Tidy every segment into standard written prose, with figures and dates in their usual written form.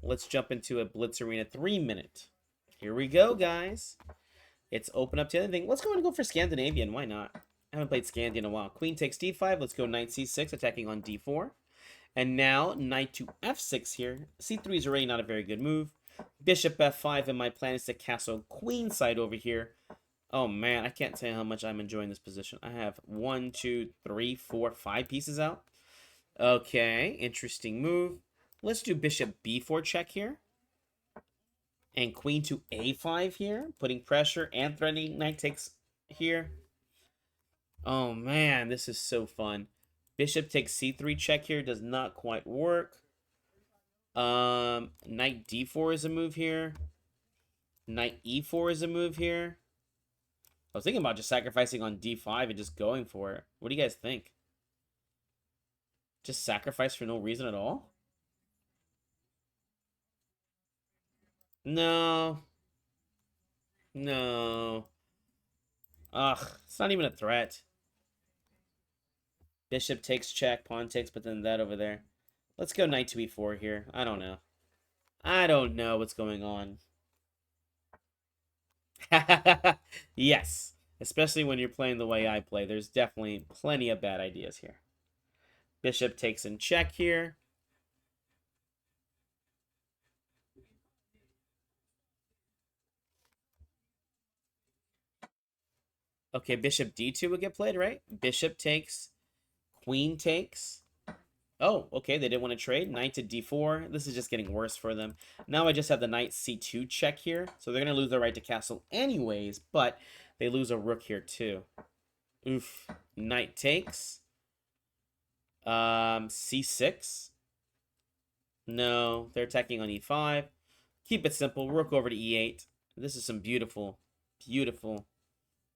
Let's jump into a Blitz Arena 3-minute. Here we go, guys. It's open up to anything. Let's go and go for Scandinavian. Why not? I haven't played Scandi in a while. Queen takes d5. Let's go knight c6, attacking on d4. And now knight to f6 here. c3 is already not a very good move. Bishop f5, and my plan is to castle queenside over here. Oh man, I can't tell you how much I'm enjoying this position. I have 1, 2, 3, 4, 5 pieces out. Okay, interesting move. Let's do bishop b4 check here. And queen to a5 here, putting pressure and threatening knight takes here. Oh man, this is so fun. Bishop takes c3 check here, does not quite work. Knight d4 is a move here. Knight e4 is a move here. I was thinking about just sacrificing on d5 and just going for it. What do you guys think? Just sacrifice for no reason at all? No. No. Ugh, it's not even a threat. Bishop takes check, pawn takes, but then that over there. Let's go knight to e4 here. I don't know. I don't know what's going on. Yes. Especially when you're playing the way I play. There's definitely plenty of bad ideas here. Bishop takes in check here. Okay, bishop d2 would get played, right? Bishop takes, queen takes. Oh, okay, they didn't want to trade. Knight to d4. This is just getting worse for them. Now I just have the knight c2 check here. So they're going to lose their right to castle anyways, but they lose a rook here too. Oof. Knight takes. C6. No, they're attacking on e5. Keep it simple. Rook over to e8. This is some beautiful, beautiful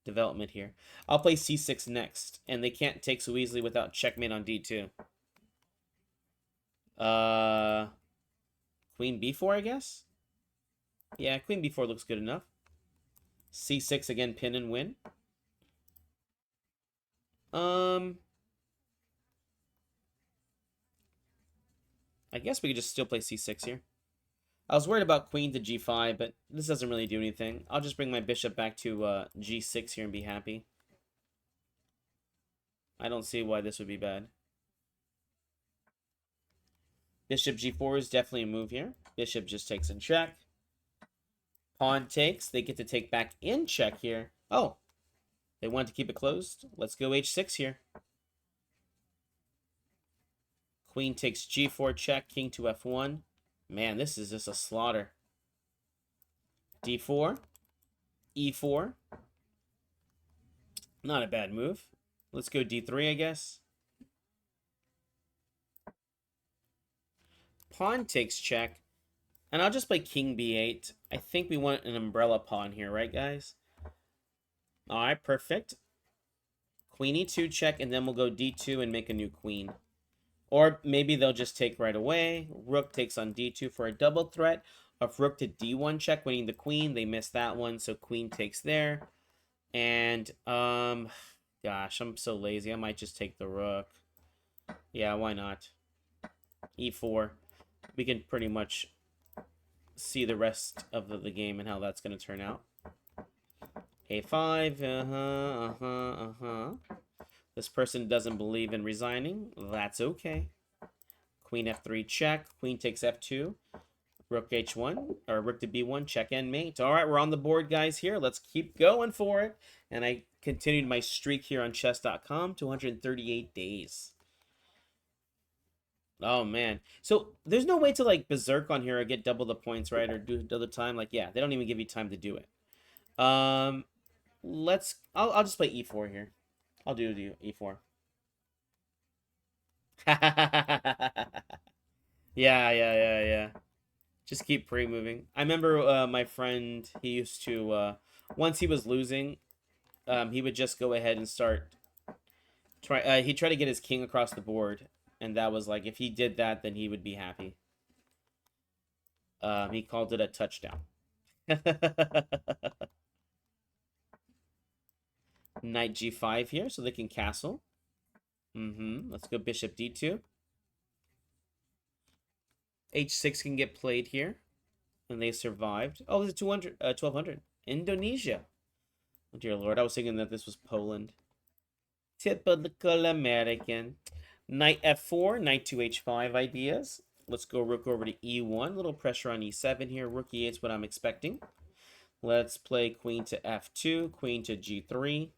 development here. I'll play c6 next, and they can't take so easily without checkmate on d2. Queen b4, I guess? Yeah, queen b4 looks good enough. c6 again, pin and win. I guess we could just still play c6 here. I was worried about queen to g5, but this doesn't really do anything. I'll just bring my bishop back to g6 here and be happy. I don't see why this would be bad. Bishop g4 is definitely a move here. Bishop just takes in check. Pawn takes. They get to take back in check here. Oh, they want to keep it closed. Let's go h6 here. Queen takes g4 check. King to f1. Man, this is just a slaughter. d4. e4. Not a bad move. Let's go d3, I guess. Pawn takes check. And I'll just play king b8. I think we want an umbrella pawn here, right, guys? All right, perfect. Queen e2 check, and then we'll go d2 and make a new queen. Or maybe they'll just take right away. Rook takes on d2 for a double threat. Of rook to d1 check, winning the queen. They missed that one, so queen takes there. And, gosh, I'm so lazy. I might just take the rook. Yeah, why not? e4. We can pretty much see the rest of the game and how that's going to turn out. a5. This person doesn't believe in resigning. That's okay. Queen f3 check. Queen takes f2. Rook h1, or rook to b1, check and mate. All right, we're on the board, guys, here. Let's keep going for it. And I continued my streak here on chess.com, 238 days. Oh, man. So there's no way to, like, berserk on here or get double the points, right? Or do double the time. Like, yeah, they don't even give you time to do it. I'll just play e4 here. I'll do e4. Yeah. Just keep pre-moving. I remember my friend, he used to, once he was losing, he would just go ahead and start, he'd try to get his king across the board, and that was like, if he did that, then he would be happy. He called it a touchdown. Knight g5 here, so they can castle. Let's go bishop d2. H6 can get played here. And they survived. Oh, it's 1200. Indonesia. Oh, dear Lord. I was thinking that this was Poland. Typical American. Knight F4, Knight to H5 ideas. Let's go rook over to E1. Little pressure on E7 here. Rook E8 is what I'm expecting. Let's play queen to F2, queen to G3.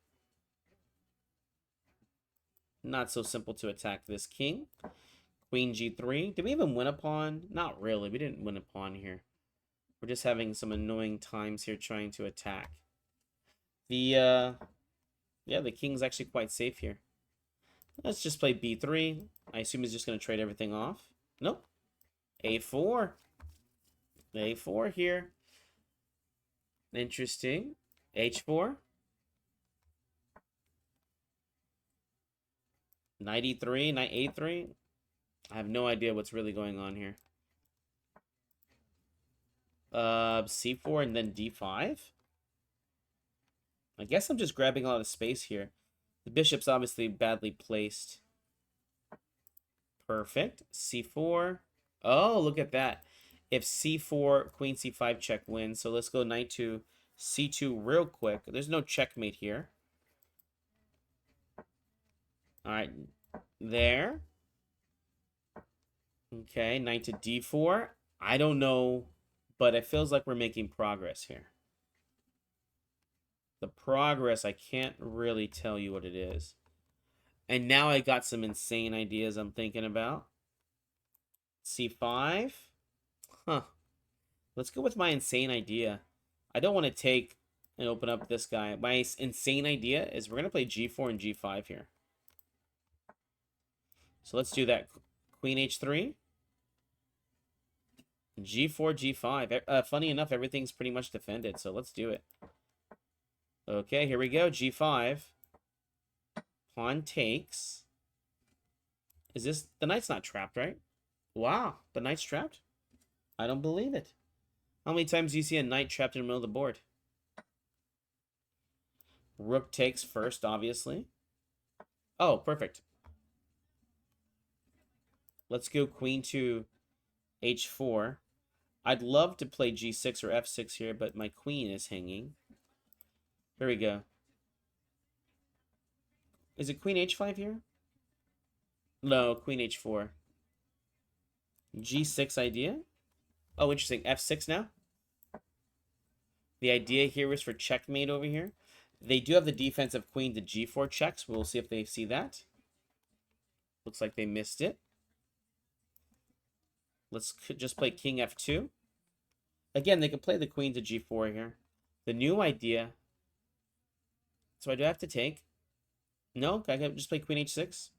Not so simple to attack this king. Queen G3. Did we even win a pawn? Not really. We didn't win a pawn here. We're just having some annoying times here trying to attack. Yeah, the king's actually quite safe here. Let's just play B3. I assume he's just going to trade everything off. Nope. A4. A4 here. Interesting. H4. Knight E3, Knight A3. I have no idea what's really going on here. C4 and then D5. I guess I'm just grabbing a lot of space here. The bishop's obviously badly placed. Perfect. C4. Oh, look at that. If C4, queen C5 check wins. So let's go knight to C2 real quick. There's no checkmate here. All right. There. Okay, knight to D4. I don't know, but it feels like we're making progress here. The progress, I can't really tell you what it is. And now I got some insane ideas I'm thinking about. C5. Huh. Let's go with my insane idea. I don't want to take and open up this guy. My insane idea is we're going to play G4 and G5 here. So let's do that. Queen H3. G4, G5. Funny enough, everything's pretty much defended, so let's do it. Okay, here we go. G5. Pawn takes. Is this... The knight's not trapped, right? Wow, the knight's trapped? I don't believe it. How many times do you see a knight trapped in the middle of the board? Rook takes first, obviously. Oh, perfect. Let's go queen to H4. I'd love to play G6 or F6 here, but my queen is hanging. Here we go. Is it queen H5 here? No, queen H4. G6 idea. Oh, interesting. F6 now. The idea here is for checkmate over here. They do have the defensive queen to G4 checks. We'll see if they see that. Looks like they missed it. Let's just play king F2. Again, they can play the queen to G4 here. The new idea. So I do have to take. No, I can just play queen H6.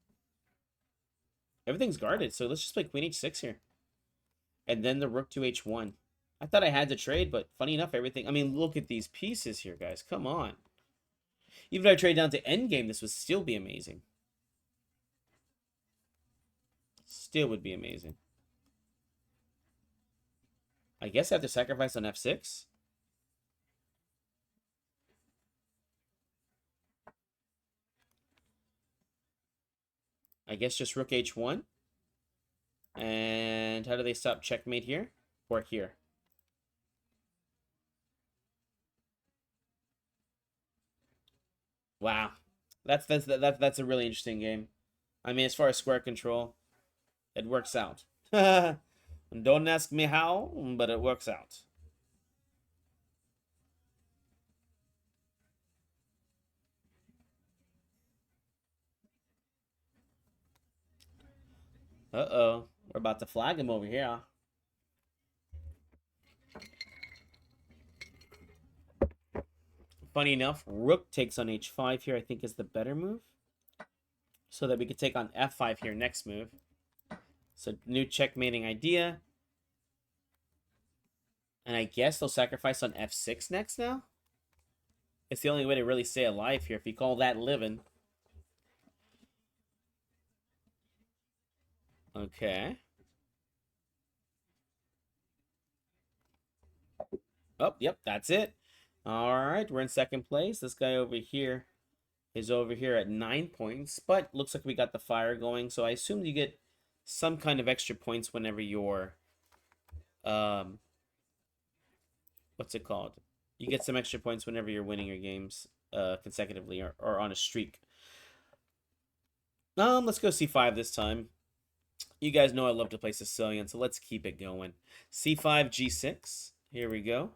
Everything's guarded, so let's just play queen H6 here. And then the rook to H1. I thought I had to trade, but funny enough, everything... I mean, look at these pieces here, guys. Come on. Even if I trade down to endgame, this would still be amazing. Still would be amazing. I guess I have to sacrifice on F6. I guess just rook H1. And how do they stop checkmate here? Or here? Wow. That's a really interesting game. I mean, as far as square control, it works out. Don't ask me how, but it works out. Uh-oh. We're about to flag him over here. Funny enough, rook takes on H5 here, I think is the better move. So that we could take on F5 here next move. So new checkmating idea. And I guess they'll sacrifice on F6 next now? It's the only way to really stay alive here, if you call that living. Okay. Oh, yep, that's it. All right, we're in second place. This guy over here is over here at 9 points, but looks like we got the fire going. So I assume you get some kind of extra points whenever you're what's it called? You get some extra points whenever you're winning your games consecutively or on a streak. Let's go c5 this time. You guys know I love to play Sicilian, so let's keep it going. c5, g6. Here we go.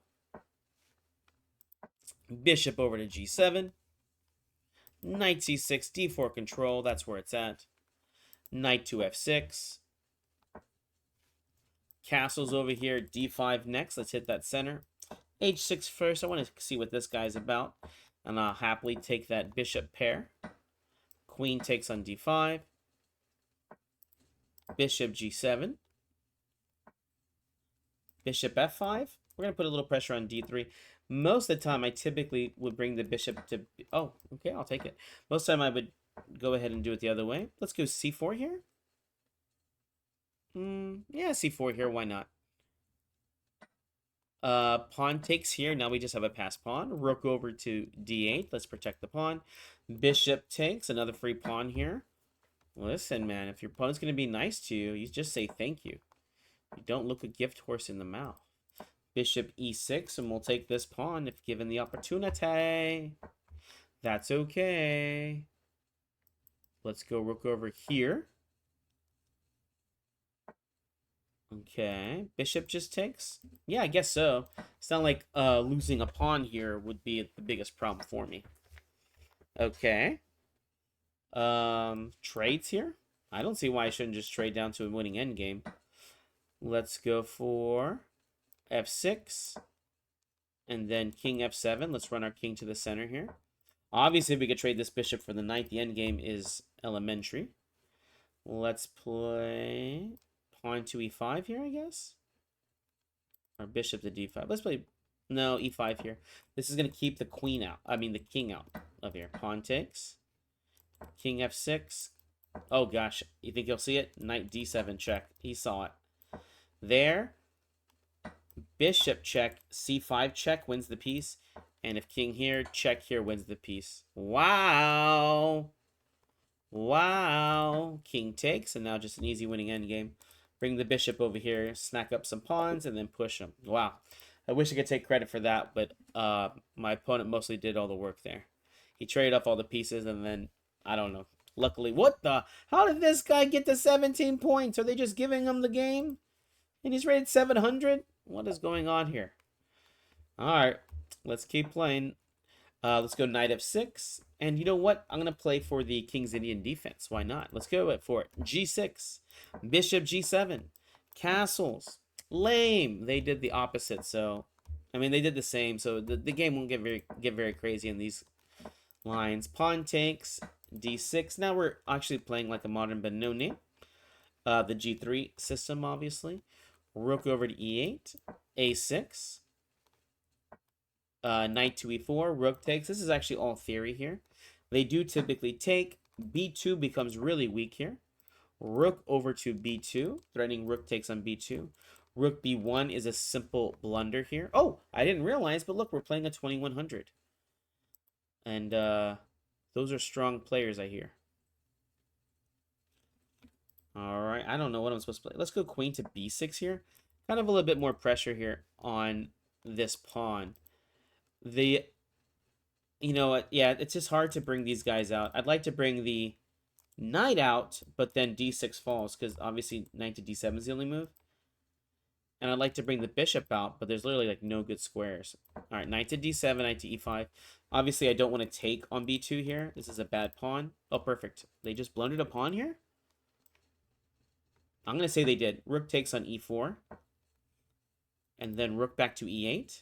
Bishop over to g7. Knight c6, d4 control. That's where it's at. Knight to f6. Castle's over here. d5 next. Let's hit that center. h6 first. I want to see what this guy's about. And I'll happily take that bishop pair. Queen takes on d5. Bishop g7. Bishop f5. We're going to put a little pressure on d3. Most of the time, I typically would bring the bishop to... Oh, okay, I'll take it. Most of the time, I would go ahead and do it the other way. Let's go c4 here. Yeah, c4 here. Why not? Pawn takes here. Now we just have a passed pawn. Rook over to d8. Let's protect the pawn. Bishop takes. Another free pawn here. Listen, man, if your opponent's going to be nice to you, you just say thank you. You don't look a gift horse in the mouth. Bishop e6, and we'll take this pawn if given the opportunity. That's okay. Let's go rook over here. Okay, bishop just takes. Yeah, I guess so. It's not like losing a pawn here would be the biggest problem for me. Okay. Trades here. I don't see why I shouldn't just trade down to a winning endgame. Let's go for f6. And then king f7. Let's run our king to the center here. Obviously, we could trade this bishop for the knight. The endgame is elementary. Let's play pawn to e5 here, I guess. Or bishop to d5. Let's play... No, e5 here. This is going to keep the queen out. I mean, the king out of here. Pawn takes. King f6. Oh, gosh. You think you'll see it? Knight d7 check. He saw it. There. Bishop check. c5 check wins the piece. And if king here, check here wins the piece. Wow. Wow. King takes. And now just an easy winning endgame. Bring the bishop over here. Snack up some pawns. And then push them. Wow. I wish I could take credit for that. But my opponent mostly did all the work there. He traded off all the pieces. And then, I don't know. Luckily, what the? How did this guy get to 17 points? Are they just giving him the game? And he's rated 700? What is going on here? Alright, let's keep playing. Let's go knight f6. And you know what? I'm going to play for the King's Indian defense. Why not? Let's go for it. g6. Bishop g7. Castles. Lame. They did the opposite, so... I mean, they did the same, so the game won't get very crazy in these lines. Pawn takes. d6. Now we're actually playing like a modern Benoni. The g3 system, obviously. Rook over to e8. a6. Knight to e4. Rook takes. This is actually all theory here. They do typically take. b2 becomes really weak here. Rook over to b2. Threatening rook takes on b2. Rook b1 is a simple blunder here. Oh, I didn't realize, but look, we're playing a 2100. And those are strong players, I hear. Alright, I don't know what I'm supposed to play. Let's go queen to b6 here. Kind of a little bit more pressure here on this pawn. You know what? Yeah, it's just hard to bring these guys out. I'd like to bring the knight out, but then d6 falls, because obviously knight to d7 is the only move. And I'd like to bring the bishop out, but there's literally like no good squares. Alright, knight to d7, knight to e5. Obviously, I don't want to take on b2 here. This is a bad pawn. Oh, perfect. They just blundered a pawn here? I'm going to say they did. Rook takes on e4. And then rook back to e8.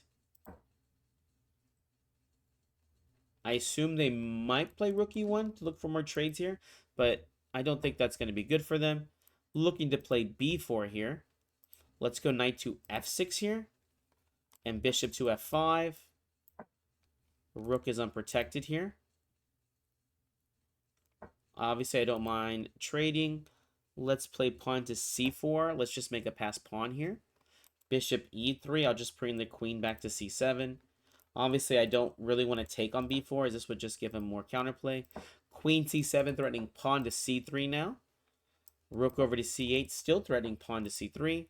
I assume they might play rook e1 to look for more trades here. But I don't think that's going to be good for them. Looking to play b4 here. Let's go knight to f6 here. And bishop to f5. Rook is unprotected here. Obviously, I don't mind trading. Let's play pawn to c4. Let's just make a passed pawn here. Bishop e3. I'll just bring the queen back to c7. Obviously, I don't really want to take on b4, as this would just give him more counterplay. Queen c7, threatening pawn to c3 now. Rook over to c8, still threatening pawn to c3.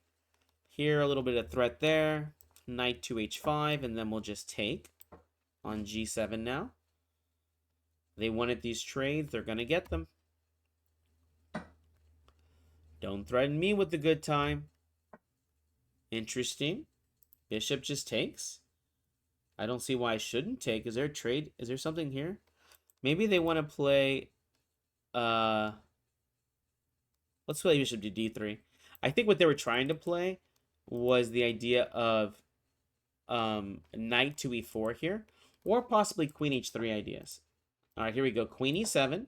Here, a little bit of threat there. Knight to h5, and then we'll just take on g7 now. They wanted these trades. They're going to get them. Don't threaten me with the good time. Interesting. Bishop just takes. I don't see why I shouldn't take. Is there a trade? Is there something here? Maybe they want to play... let's play bishop to d3. I think what they were trying to play was the idea of knight to e4 here. Or possibly queen h3 ideas. All right, here we go. Queen e7.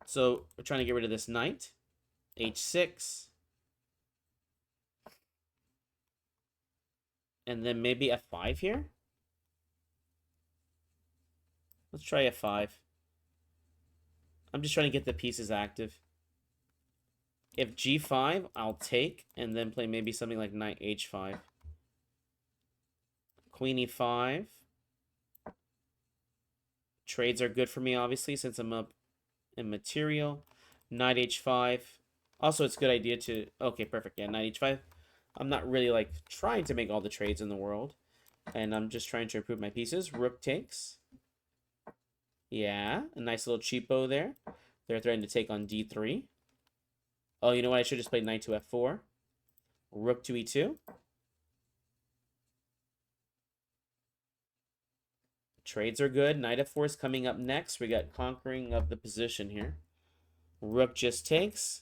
So we're trying to get rid of this knight. h6. And then maybe f5 here. Let's try f5. I'm just trying to get the pieces active. If g5, I'll take, and then play maybe something like knight h5. Queen e5. Trades are good for me, obviously, since I'm up in material. Knight h5. Also, it's a good idea to... Okay, perfect. Yeah, knight h5. I'm not really, like, trying to make all the trades in the world. And I'm just trying to improve my pieces. Rook takes. Yeah, a nice little cheapo there. They're threatening to take on d3. Oh, you know what? I should just play knight to f4. Rook to e2. Trades are good. Knight f4 is coming up next. We got conquering of the position here. Rook just takes.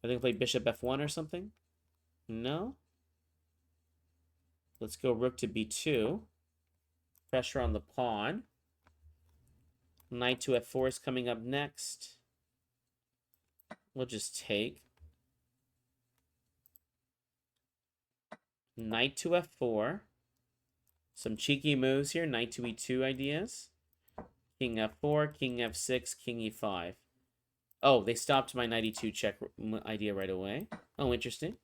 I think I'll play bishop f1 or something. No. Let's go rook to b2. Pressure on the pawn. Knight to f4 is coming up next. We'll just take. Knight to f4. Some cheeky moves here. Knight to e2 ideas. King f4, king f6, king e5. Oh, they stopped my knight e2 check idea right away. Oh, interesting.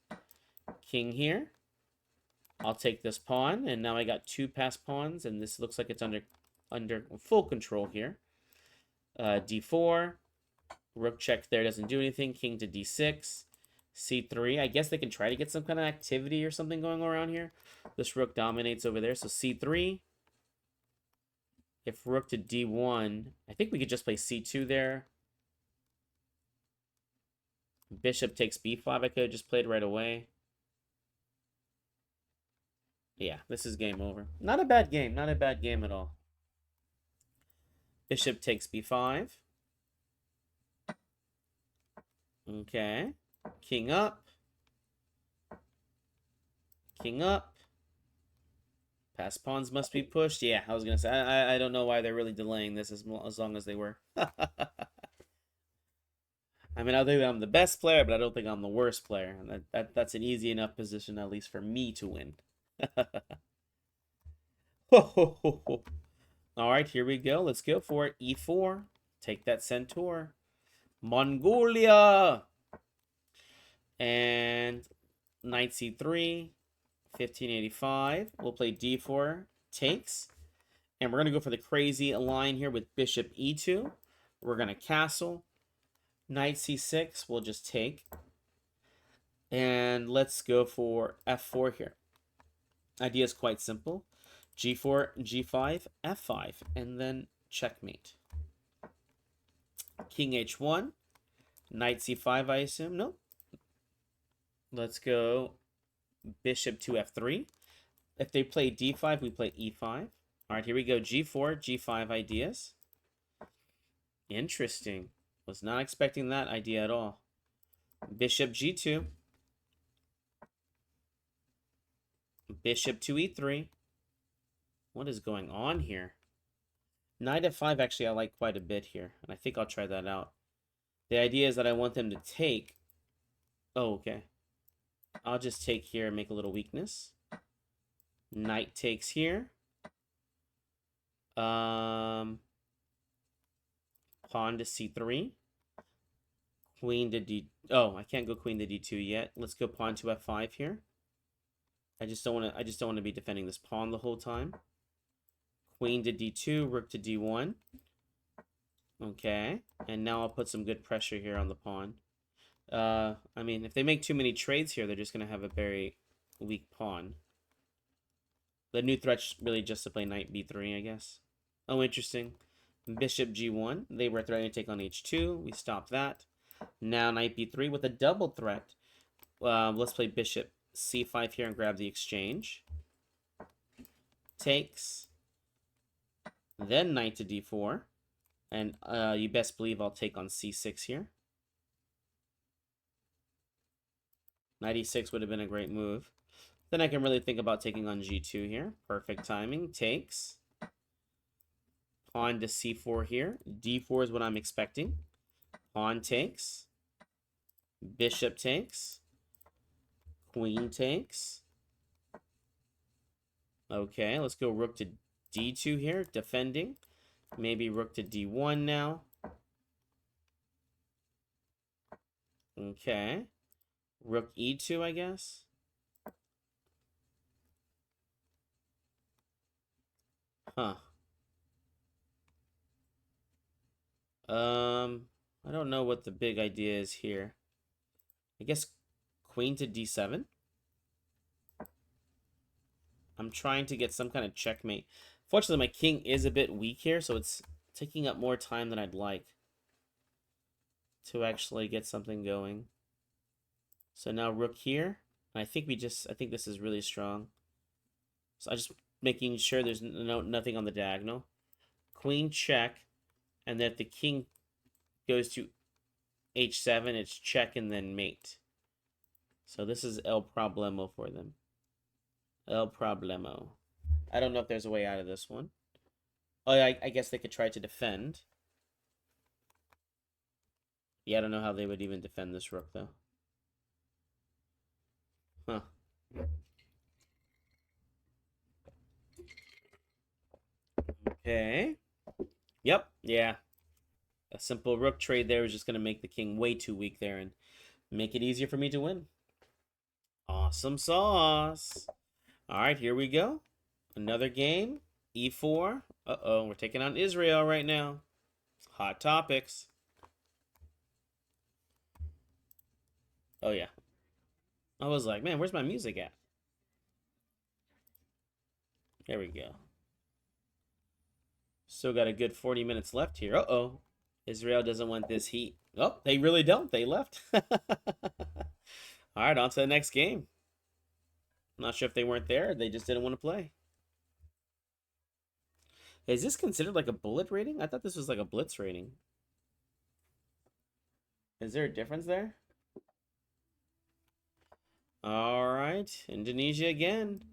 King here. I'll take this pawn, and now I got two passed pawns, and this looks like it's under full control here. d4. Rook check there doesn't do anything. King to d6. c3. I guess they can try to get some kind of activity or something going around here. This rook dominates over there, so c3. If rook to d1, I think we could just play c2 there. Bishop takes b5. I could have just played right away. Yeah, this is game over. Not a bad game. Not a bad game at all. Bishop takes b5. Okay. King up. King up. Pass pawns must be pushed. Yeah, I was going to say, I don't know why they're really delaying this as long as they were. I mean, I think I'm the best player, but I don't think I'm the worst player. And that's an easy enough position, at least for me to win. All right, here we go. Let's go for it. E4. Take that centaur. Mongolia. And knight c3. 1585. We'll play d4. Takes. And we're going to go for the crazy line here with bishop e2. We're going to castle. Knight c6. We'll just take. And let's go for f4 here. Idea is quite simple. g4, g5, f5, and then checkmate. King h1. Knight c5, I assume. Nope. Let's go bishop to f3. If they play d5, we play e5. All right, here we go. g4, g5 ideas. Interesting. Was not expecting that idea at all. Bishop g2. Bishop to e3. What is going on here? Knight f5, actually, I like quite a bit here. And I think I'll try that out. The idea is that I want them to take. Oh, okay. I'll just take here and make a little weakness. Knight takes here. Pawn to c3. Queen to d... Oh, I can't go queen to d2 yet. Let's go pawn to f5 here. I just don't want to be defending this pawn the whole time. Queen to d2, rook to d1. Okay. And now I'll put some good pressure here on the pawn. I mean, if they make too many trades here, they're just going to have a very weak pawn. The new threat's really just to play knight b3, I guess. Oh, interesting. Bishop g1. They were threatening to take on h2. We stopped that. Now knight b3 with a double threat. Let's play bishop c5 here and grab the exchange. Takes. Then knight to d4. And you best believe I'll take on c6 here. Knight e6 would have been a great move. Then I can really think about taking on g2 here. Perfect timing. Takes. Pawn to c4 here. d4 is what I'm expecting. Pawn takes. Bishop takes. Queen takes. Okay, let's go rook to d2 here. Defending. Maybe rook to d1 now. Okay. Rook e2, I guess. Huh. I don't know what the big idea is here. I guess queen to d7. I'm trying to get some kind of checkmate. Fortunately, my king is a bit weak here, so it's taking up more time than I'd like to actually get something going. So now rook here. I think this is really strong. So I'm just making sure there's nothing on the diagonal. Queen check, and then if the king goes to h7, it's check and then mate. So this is el problemo for them. El problemo. I don't know if there's a way out of this one. Oh, I guess they could try to defend. Yeah, I don't know how they would even defend this rook, though. Huh. Okay. Yep, yeah. A simple rook trade there is just going to make the king way too weak there and make it easier for me to win. Awesome sauce. All right, here we go. Another game. E4. Uh-oh, we're taking on Israel right now. Hot topics. Oh, yeah. I was like, man, where's my music at? There we go. Still got a good 40 minutes left here. Uh-oh. Israel doesn't want this heat. Oh, they really don't. They left. All right, on to the next game. I'm not sure if they weren't there. They just didn't want to play. Is this considered like a bullet rating? I thought this was like a blitz rating. Is there a difference there? All right, Indonesia again.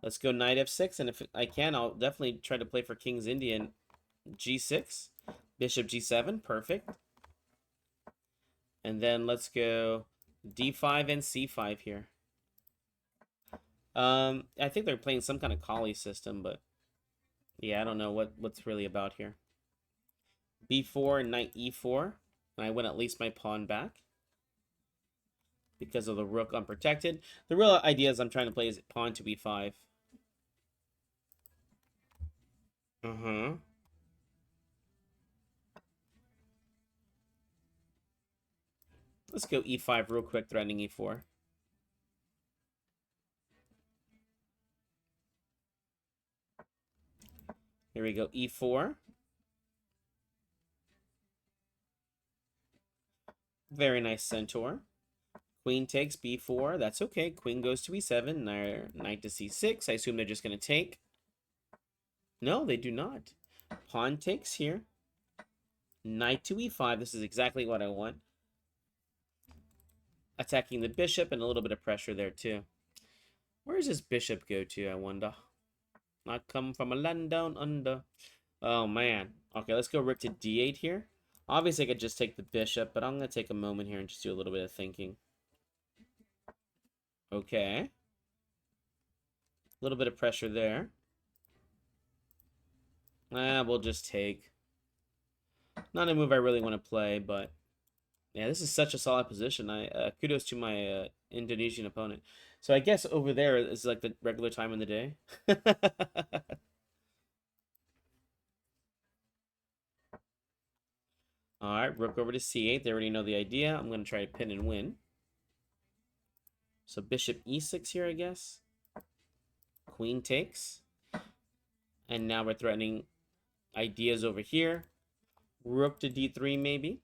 Let's go knight f6, and if I can, I'll definitely try to play for King's Indian g6, bishop g7, perfect. And then let's go d5 and c5 here. I think they're playing some kind of Kali system, but yeah, I don't know what's really about here. b4 and knight e4, and I win at least my pawn back because of the rook unprotected. The real idea is I'm trying to play is pawn to e5. Let's go e5 real quick, threatening e4. Here we go, e4. Very nice centaur. Queen takes b4. That's okay. Queen goes to e7. Knight to c6. I assume they're just going to take. No, they do not. Pawn takes here. Knight to e5. This is exactly what I want. Attacking the bishop and a little bit of pressure there too. Where does this bishop go to, I wonder? I come from a land down under. Oh, man. Okay, let's go rook to d8 here. Obviously, I could just take the bishop, but I'm going to take a moment here and just do a little bit of thinking. Okay. A little bit of pressure there. We'll just take. Not a move I really want to play, but yeah, this is such a solid position. Kudos to my Indonesian opponent. So I guess over there is like the regular time in the day. All right, rook over to c8. They already know the idea. I'm going to try to pin and win. So bishop e6 here, I guess. Queen takes. And now we're threatening ideas over here. Rook to d3, maybe.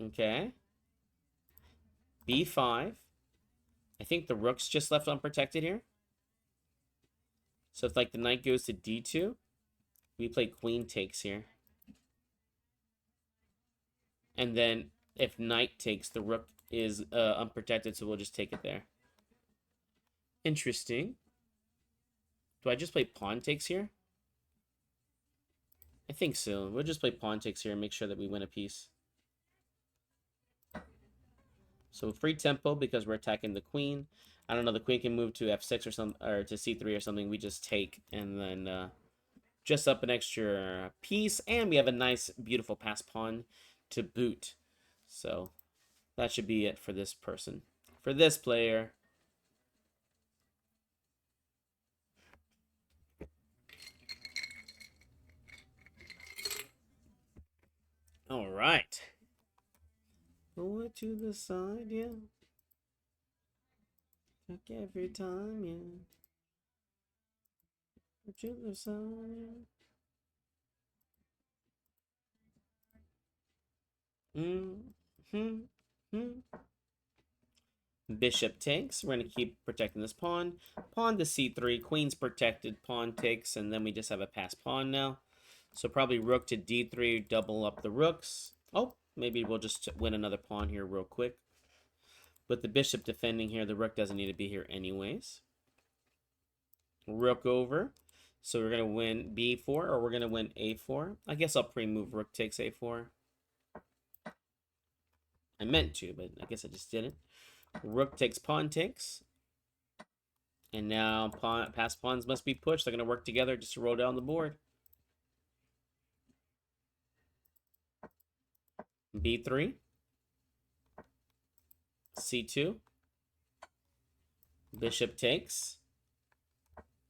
Okay. b5. I think the rook's just left unprotected here. So if, like, the knight goes to d2, we play queen takes here. And then if knight takes, the rook is unprotected, so we'll just take it there. Interesting. Do I just play pawn takes here? I think so. We'll just play pawn takes here and make sure that we win a piece. So free tempo because we're attacking the queen. I don't know, the queen can move to f6 or something, or to c3 or something. We just take and then just up an extra piece. And we have a nice, beautiful pass pawn to boot. So that should be it for this person. For this player. All right. Pull it to the side, yeah. Tuck every time, yeah. Put to the side, yeah. Bishop takes. We're going to keep protecting this pawn. Pawn to c3. Queen's protected. Pawn takes. And then we just have a pass pawn now. So probably rook to d3. Double up the rooks. Oh, maybe we'll just win another pawn here real quick. With the bishop defending here, the rook doesn't need to be here anyways. Rook over. So we're going to win b4 or we're going to win a4. I guess I'll pre-move rook takes a4. I meant to, but I guess I just didn't. Rook takes, pawn takes. And now past pawns must be pushed. They're going to work together just to roll down the board. b3. c2. Bishop takes.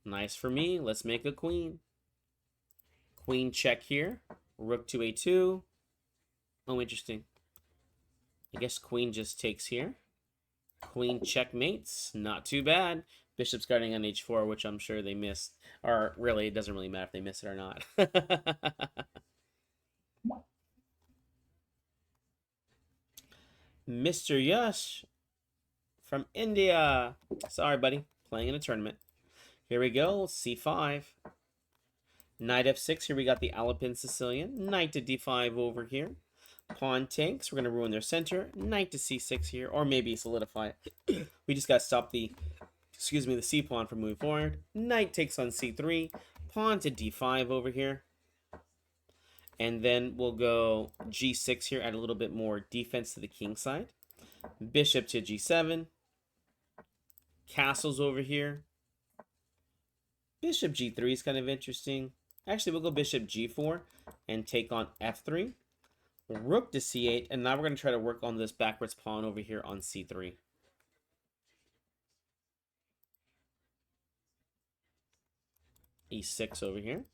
Nice for me. Let's make a queen. Queen check here. Rook to a2. Oh, interesting. I guess queen just takes here. Queen checkmates. Not too bad. Bishop's guarding on h4, which I'm sure they missed. Or really, it doesn't really matter if they miss it or not. Mr. Yash from India. Sorry, buddy. Playing in a tournament. Here we go. c5. Knight f6. Here we got the Alpine Sicilian. Knight to d5 over here. Pawn takes. We're going to ruin their center. Knight to c6 here. Or maybe solidify it. We just got to stop the, the c pawn from moving forward. Knight takes on c3. Pawn to d5 over here. And then we'll go g6 here. Add a little bit more defense to the king side. Bishop to g7. Castles over here. Bishop g3 is kind of interesting. Actually, we'll go bishop g4 and take on f3. Rook to c8, and now we're going to try to work on this backwards pawn over here on c3. e6 over here.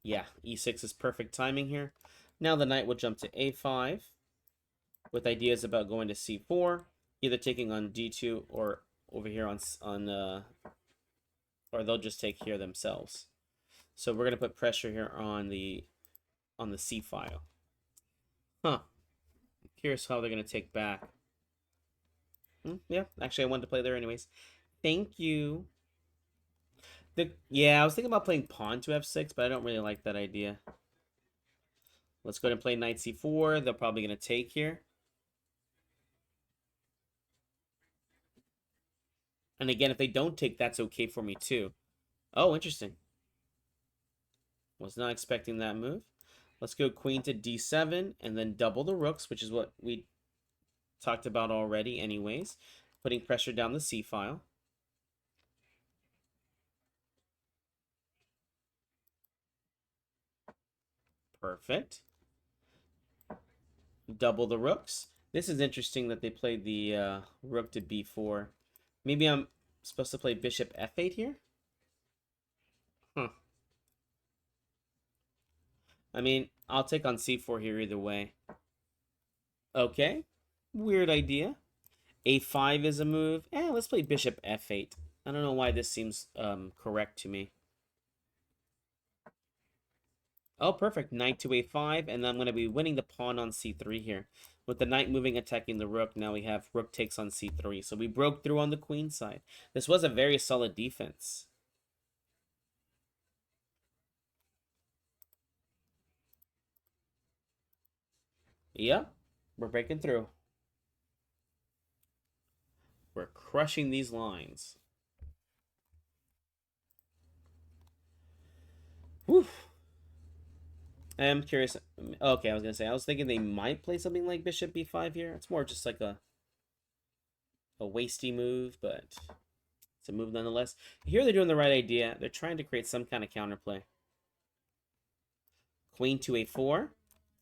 Yeah, e6 is perfect timing here. Now the knight will jump to a5 with ideas about going to c4, either taking on d2 or over here on or they'll just take here themselves. So we're going to put pressure here on the C file. Huh. Here's how they're going to take back. Yeah, actually I wanted to play there anyways. Thank you. Yeah, I was thinking about playing pawn to f6, but I don't really like that idea. Let's go ahead and play knight c4. They're probably going to take here. And again, if they don't take, that's okay for me too. Oh, interesting. Was not expecting that move. Let's go queen to d7 and then double the rooks, which is what we talked about already anyways. Putting pressure down the c file. Perfect. Double the rooks. This is interesting that they played the rook to b4. Maybe I'm supposed to play bishop f8 here? Huh. I mean, I'll take on c4 here either way. Okay. Weird idea. a5 is a move. Let's play bishop f8. I don't know why this seems correct to me. Oh, perfect. Knight to a5, and I'm going to be winning the pawn on c3 here. With the knight moving, attacking the rook, now we have rook takes on c3. So we broke through on the queen side. This was a very solid defense. Yep, we're breaking through. We're crushing these lines. Whew. I'm curious. Okay, I was going to say, I was thinking they might play something like bishop b5 here. It's more just like a wasty move, but it's a move nonetheless. Here they're doing the right idea. They're trying to create some kind of counterplay. Queen to a4.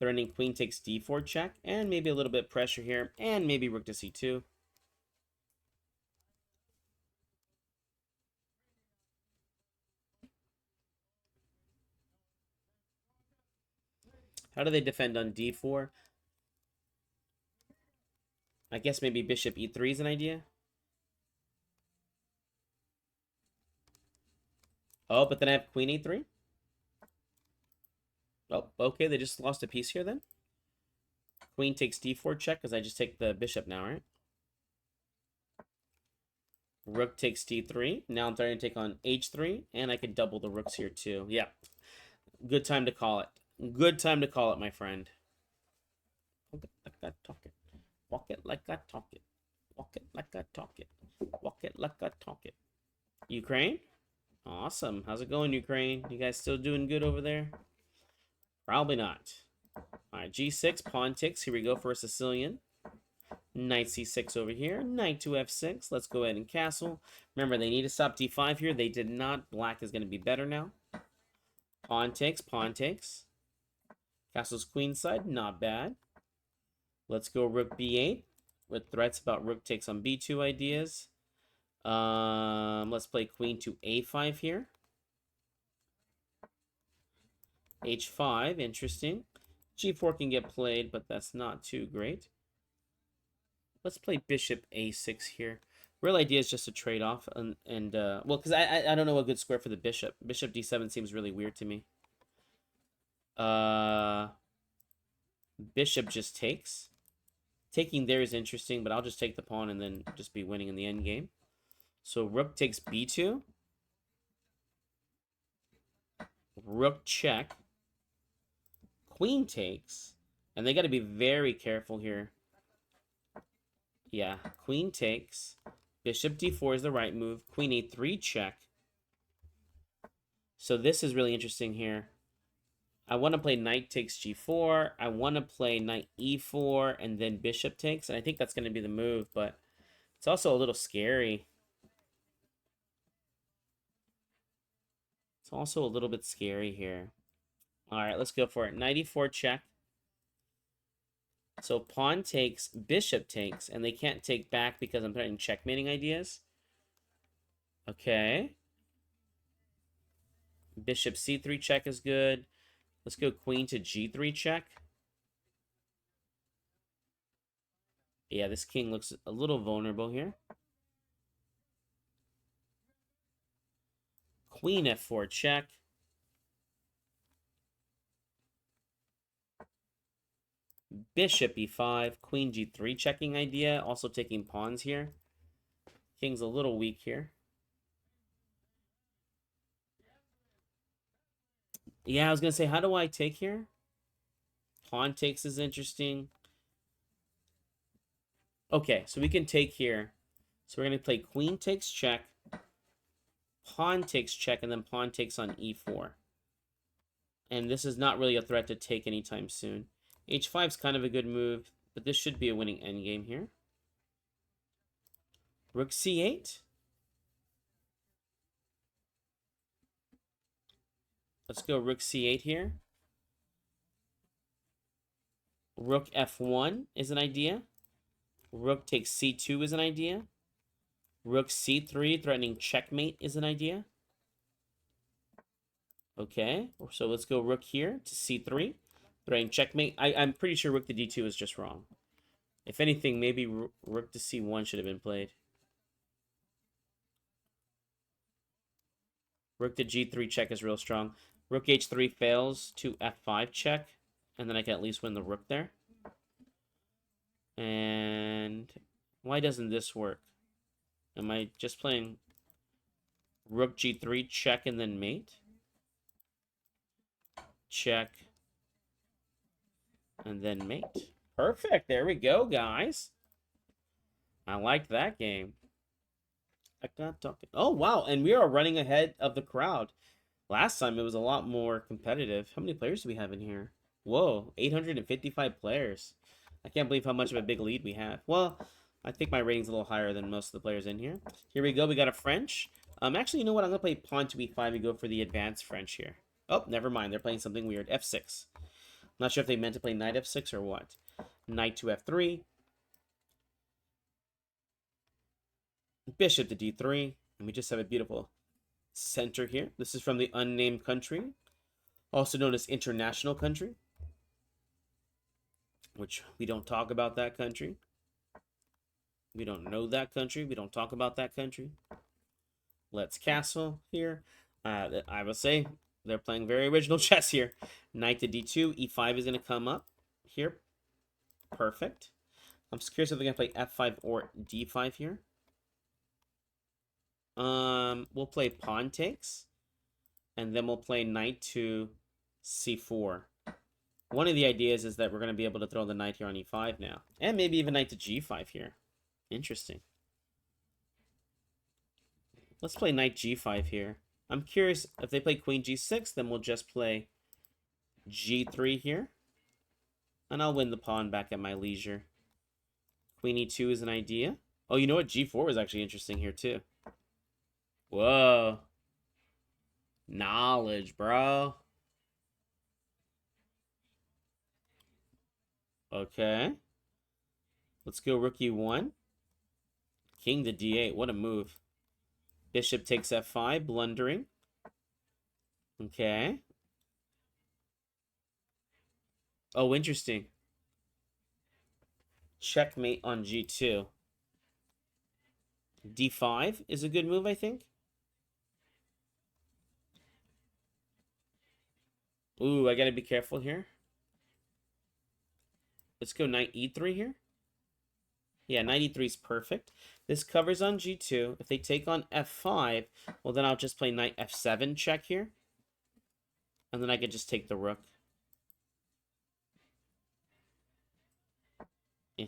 Threatening queen takes d4 check. And maybe a little bit of pressure here. And maybe rook to c2. How do they defend on d4? I guess maybe bishop e3 is an idea. Oh, but then I have queen e3. Oh, okay. They just lost a piece here then. Queen takes d4 check because I just take the bishop now, right? Rook takes d3. Now I'm starting to take on h3. And I could double the rooks here too. Yeah. Good time to call it. Good time to call it, my friend. Walk it like I talk it. Walk it like I talk it. Walk it like I talk it. Walk it like I talk it. Ukraine? Awesome. How's it going, Ukraine? You guys still doing good over there? Probably not. Alright, g6, pawn takes. Here we go for a Sicilian. Knight c6 over here. Knight to f6. Let's go ahead and castle. Remember, they need to stop d5 here. They did not. Black is going to be better now. Pawn takes, pawn takes. Castle's queen side, not bad. Let's go rook b8 with threats about rook takes on b2 ideas. Let's play queen to a5 here. h5, interesting. g4 can get played, but that's not too great. Let's play bishop a6 here. Real idea is just a trade-off, well, because I don't know a good square for the bishop. Bishop d7 seems really weird to me. Bishop just takes. Taking there is interesting, but I'll just take the pawn and then just be winning in the endgame. So rook takes b2. Rook check. Queen takes. And they got to be very careful here. Yeah, queen takes. Bishop d4 is the right move. Queen a3 check. So this is really interesting here. I want to play knight takes g4. I want to play knight e4 and then bishop takes. And I think that's going to be the move, but it's also a little scary. It's also a little bit scary here. All right, let's go for it. Knight e4 check. So pawn takes, bishop takes, and they can't take back because I'm putting checkmating ideas. Okay. Bishop c3 check is good. Let's go queen to g3 check. Yeah, this king looks a little vulnerable here. Queen f4 check. Bishop e5, queen g3 checking idea. Also taking pawns here. King's a little weak here. Yeah, I was going to say, how do I take here? Pawn takes is interesting. Okay, so we can take here. So we're going to play queen takes check. Pawn takes check, and then pawn takes on e4. And this is not really a threat to take anytime soon. h5 is kind of a good move, but this should be a winning endgame here. Rook c8. Let's go rook c8 here. Rook f1 is an idea. Rook takes c2 is an idea. Rook c3 threatening checkmate is an idea. Okay, so let's go rook here to c3. Threatening checkmate. I'm pretty sure rook to d2 is just wrong. If anything, maybe rook to c1 should have been played. Rook to g3 check is real strong. Rook h3 fails to f5 check. And then I can at least win the rook there. And why doesn't this work? Am I just playing rook g3 check and then mate? Check. And then mate. Perfect. There we go, guys. I liked that game. I got talking. Oh, wow. And we are running ahead of the crowd. Last time it was a lot more competitive. How many players do we have in here? Whoa, 855 players. I can't believe how much of a big lead we have. Well, I think my rating's a little higher than most of the players in here. Here we go. We got a French. Actually, you know what? I'm going to play pawn to e5 and go for the advanced French here. Oh, never mind. They're playing something weird. f6. Not sure if they meant to play knight f6 or what. Knight to f3. Bishop to d3. And we just have a beautiful center here. This is from the unnamed country, also known as international country, which we don't talk about that country. We don't know that country. We don't talk about that country. Let's castle here. I will say they're playing very original chess here. Knight to d2. e5 is going to come up here. Perfect. I'm curious if they're going to play f5 or d5 here. We'll play pawn takes. And then we'll play knight to c4. One of the ideas is that we're going to be able to throw the knight here on e5 now. And maybe even knight to g5 here. Interesting. Let's play knight g5 here. I'm curious, if they play queen g6, then we'll just play g3 here. And I'll win the pawn back at my leisure. Queen e2 is an idea. Oh, you know what? g4 was actually interesting here, too. Whoa. Knowledge, bro. Okay. Let's go rook e1. King to d8. What a move. Bishop takes f5, blundering. Okay. Oh, interesting. Checkmate on g2. d5 is a good move, I think. Ooh, I gotta be careful here. Let's go knight e3 here. Yeah, knight e3 is perfect. This covers on g2. If they take on f5, well, then I'll just play knight f7 check here. And then I could just take the rook.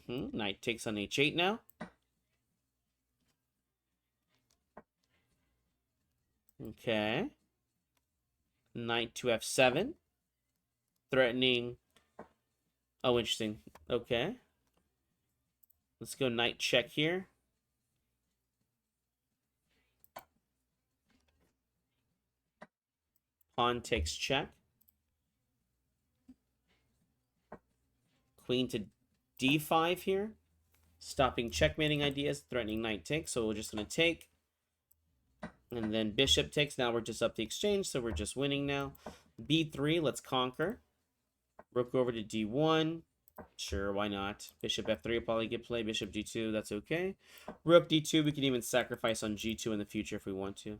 Knight takes on h8 now. Okay. Knight to f7. Threatening. Oh, interesting. Okay. Let's go knight check here. Pawn takes check. Queen to d5 here. Stopping checkmating ideas. Threatening knight takes. So we're just going to take. And then bishop takes. Now we're just up the exchange. So we're just winning now. b3. Let's conquer. Rook over to d1. Sure, why not? Bishop f3 will probably get played. Bishop d2, that's okay. Rook d2, we can even sacrifice on g2 in the future if we want to.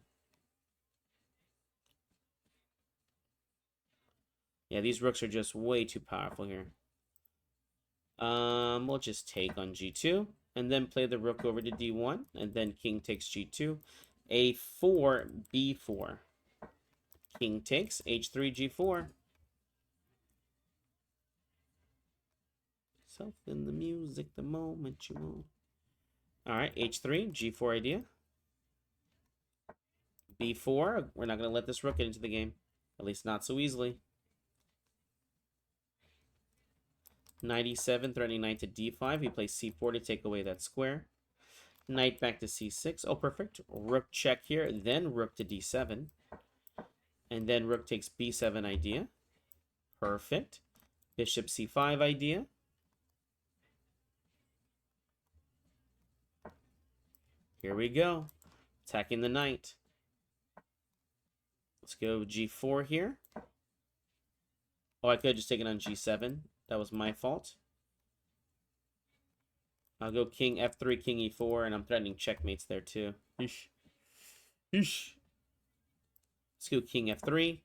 Yeah, these rooks are just way too powerful here. We'll just take on g2 and then play the rook over to d1 and then king takes g2. a4, b4. King takes h3, g4. Self in the music the moment you want. Alright, h3, g4 idea. b4. We're not going to let this rook get into the game. At least not so easily. Knight e7, threatening knight to d5. We play c4 to take away that square. Knight back to c6. Oh, perfect. Rook check here, then rook to d7. And then rook takes b7 idea. Perfect. Bishop c5 idea. Here we go. Attacking the knight. Let's go G4 here. Oh, I could have just taken on G7. That was my fault. I'll go King F3, King E4, and I'm threatening checkmates there too. Eesh. Eesh. Let's go King F3,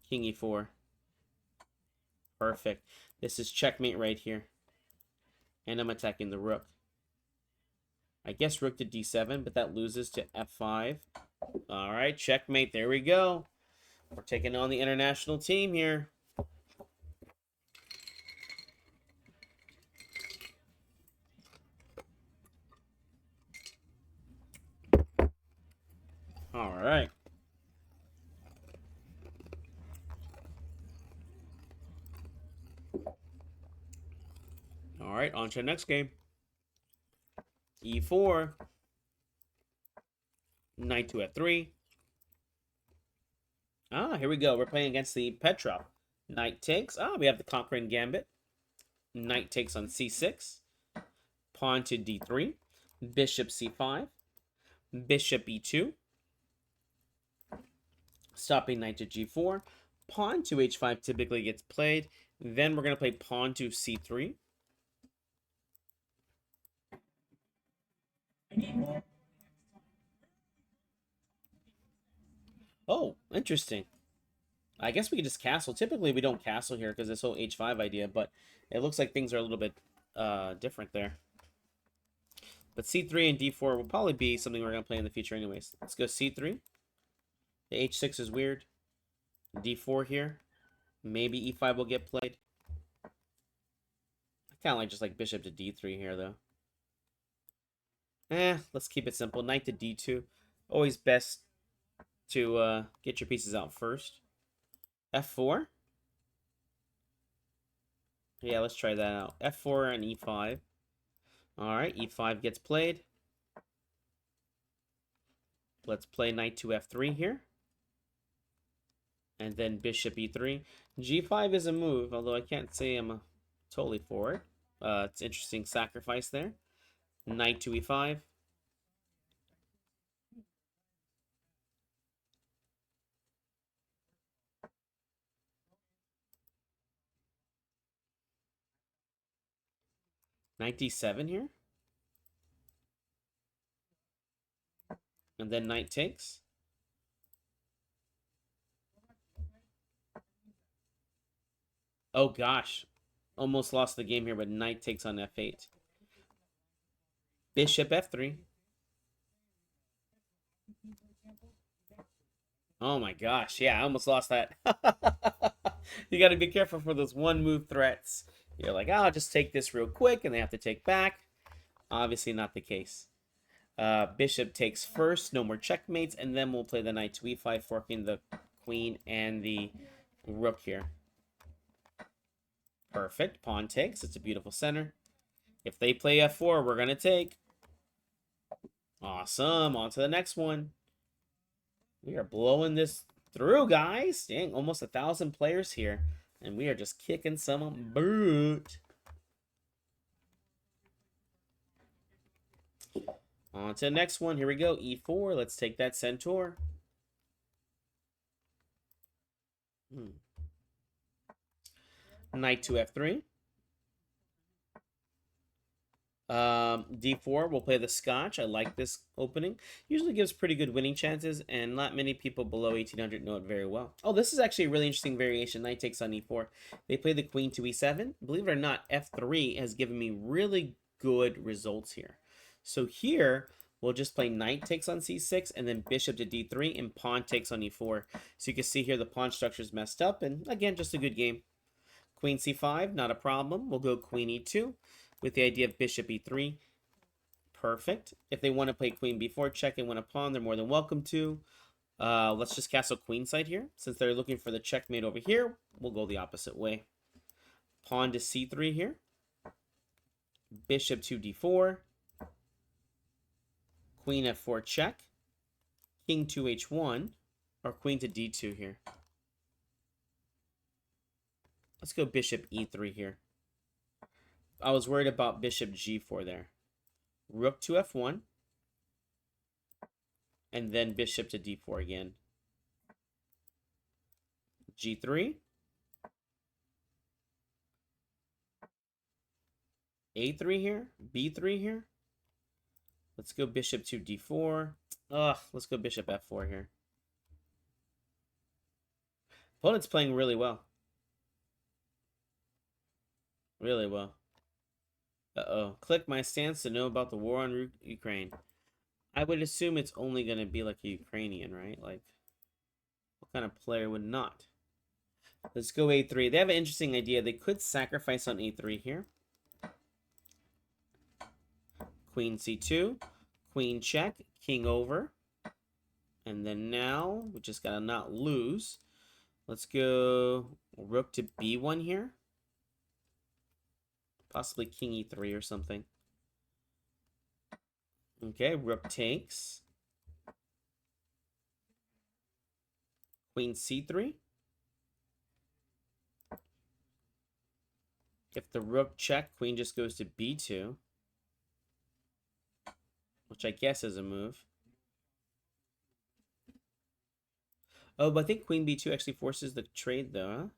King E4. Perfect. This is checkmate right here. And I'm attacking the rook. I guess rook to D7, but that loses to F5. All right, checkmate. There we go. We're taking on the international team here. All right. All right, on to the next game. E4. Knight to F3. Ah, here we go. We're playing against the Petrov. Knight takes. Ah, we have the Conquering Gambit. Knight takes on C6. Pawn to D3. Bishop C5. Bishop E2. Stopping knight to G4. Pawn to H5 typically gets played. Then we're going to play pawn to C3. Oh, interesting. I guess we could just castle. Typically, we don't castle here because this whole H5 idea, but it looks like things are a little bit different there. But C3 and D4 will probably be something we're going to play in the future anyways. Let's go C3. The H6 is weird. D4 here. Maybe E5 will get played. I kind of like just like bishop to D3 here, though. Let's keep it simple. Knight to D2. Always best to get your pieces out first. F4. Yeah, let's try that out. F4 and E5. All right, E5 gets played. Let's play knight to F3 here. And then bishop E3. G5 is a move, although I can't say I'm totally for it. It's interesting sacrifice there. Knight to E5. Knight D7 here. And then knight takes. Oh gosh. Almost lost the game here, but knight takes on F8. Bishop F3. Oh my gosh. Yeah, I almost lost that. You got to be careful for those one move threats. You're like, oh, I'll just take this real quick, and they have to take back. Obviously not the case. Bishop takes first, no more checkmates, and then we'll play the knight to E5, forking the queen and the rook here. Perfect. Pawn takes. It's a beautiful center. If they play F4, we're going to take. Awesome. On to the next one. We are blowing this through, guys. Dang, almost 1,000 players here. And we are just kicking some boot. On to the next one. Here we go. E4. Let's take that centaur. Knight to F3. D4, we'll play the Scotch. I like this opening. Usually gives pretty good winning chances, and not many people below 1800 know it very well. Oh, this is actually a really interesting variation. Knight takes on E4. They play the queen to E7. Believe it or not, F3 has given me really good results here. So here, we'll just play knight takes on C6, and then bishop to D3, and pawn takes on E4. So you can see here the pawn structure is messed up, and again, just a good game. Queen C5, not a problem. We'll go queen E2 with the idea of bishop E3. Perfect. If they want to play queen B4 check and win a pawn, they're more than welcome to. Let's just castle queenside here. Since they're looking for the checkmate over here, we'll go the opposite way. Pawn to C3 here. Bishop to D4. Queen F4 check. King to H1. Or queen to D2 here. Let's go bishop E3 here. I was worried about bishop G4 there. Rook to F1. And then bishop to D4 again. G3. A3 here. B3 here. Let's go bishop to D4. Ugh, let's go bishop F4 here. Opponent's playing really well. Really well. Uh-oh. Click my stance to know about the war on Ukraine. I would assume it's only going to be like a Ukrainian, right? Like, what kind of player would not? Let's go A3. They have an interesting idea. They could sacrifice on A3 here. Queen C2. Queen check. King over. And then now, we just got to not lose. Let's go rook to B1 here. Possibly king E3 or something. Okay, rook takes. Queen C3. If the rook check, queen just goes to B2. Which I guess is a move. Oh, but I think queen B2 actually forces the trade though,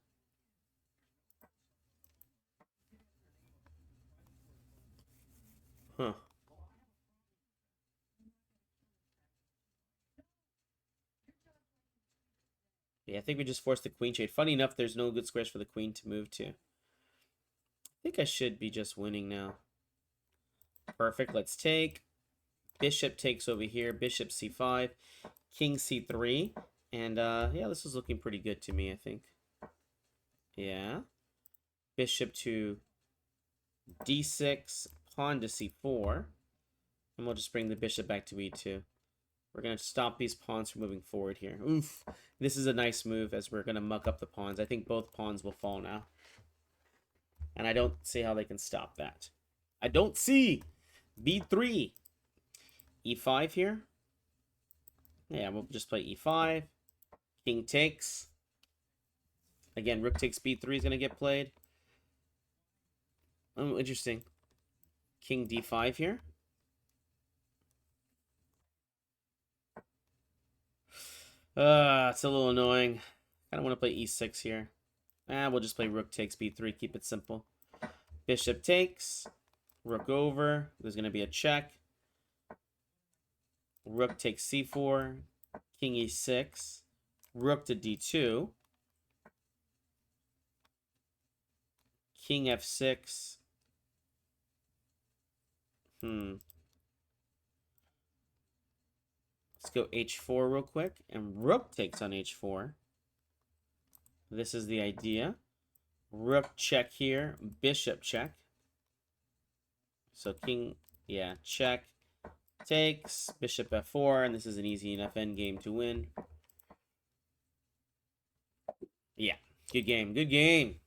huh? Huh. Yeah, I think we just forced the queen trade. Funny enough, there's no good squares for the queen to move to. I think I should be just winning now. Perfect. Let's take. Bishop takes over here. Bishop C5. King C3. And, yeah, this is looking pretty good to me, I think. Yeah. Bishop to D6. Pawn to C4. And we'll just bring the bishop back to E2. We're going to stop these pawns from moving forward here. Oof. This is a nice move as we're going to muck up the pawns. I think both pawns will fall now. And I don't see how they can stop that. I don't see. B3. E5 here. Yeah, we'll just play E5. King takes. Again, rook takes B3 is going to get played. Oh, interesting. King D5 here. It's a little annoying. I don't want to play E6 here. We'll just play rook takes B3. Keep it simple. Bishop takes. Rook over. There's going to be a check. Rook takes C4. King E6. Rook to D2. King F6. Let's go H4 real quick. And rook takes on H4. This is the idea. Rook check here. Bishop check. So king, yeah, check. Takes. Bishop F4. And this is an easy enough endgame to win. Yeah, good game. Good game.